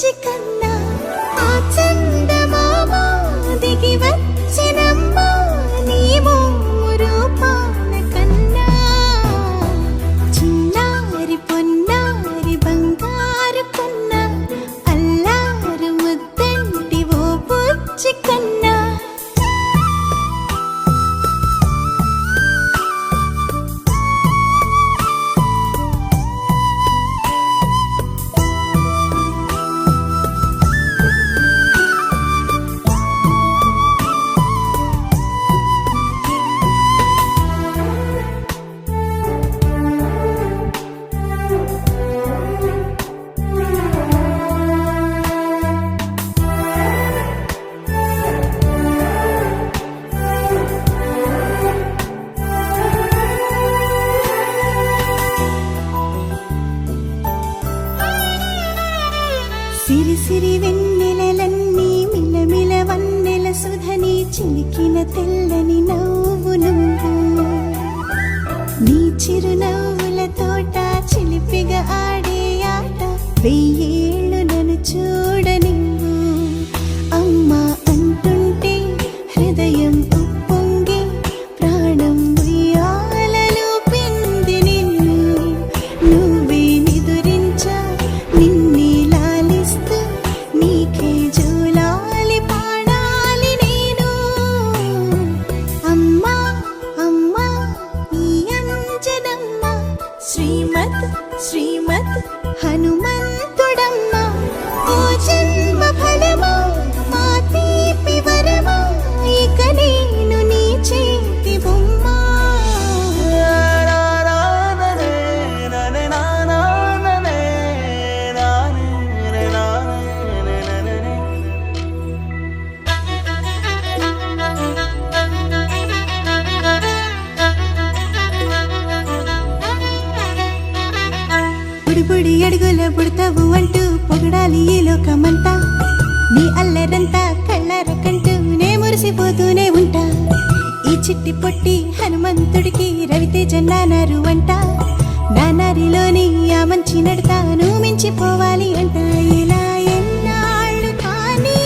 బుజ్జి కన్నా ఆ చందమామ దిగి వచ్చినమ్మా నీ మోము రూపాల కన్నా చిన్నారి పొన్నారి బంగారు కన్నా అల్లారు ముద్దంటి ఓ బుజ్జి కన్నా సిరి సిరి వెన్నెలలన్నీ మిలమిల వన్నెల సుధని చిలికిన తెల్లని నవ్వు నువ్వు నీ చిరునవ్వుల తోట చిలిపిగా ఆడే ఆట వెయ్యేళ్ళు నన్ను చూడ నువ్వు అమ్మా అంటుంటే హృదయం ఉప్పొంగి ప్రాణం ఉయ్యాలలో పింది నిన్ను నువ్వే నిదురించా నిన్నే నీకే జోలాలి పాడాలి నేను అమ్మా అమ్మా ఈ అంజనమ్మ శ్రీమత్ శ్రీమత్ హనుమంతుడమ్మ ఓ జన్మ ఫలమా మా తీపి వరమా ఇక నేను నీ చేతి బొమ్మ బుడి అడుగుల బుడతావు అంటూ పొగడాలి ఈ లోకమంతా నీ అల్లరంతా కళ్ళారకంటూ నే మురిసిపోతూనే ఉంటా ఈ చిట్టి పొట్టి హనుమంతుడికి రవితేజ నానారు అంట నానారిలోని ఆ మంచి నడతాను మించిపోవాలి అంట ఇలా ఎన్నాళ్ళు కానీ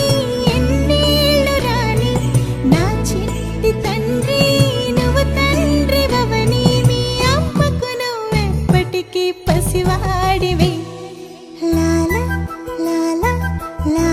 ఎన్నేళ్ళు రాని నా చిట్టి తండ్రి నువ్వు తండ్రి భవని మీ అమ్మకు నువ్వెప్పటికీ పసివాడివి లాలా లాలా లా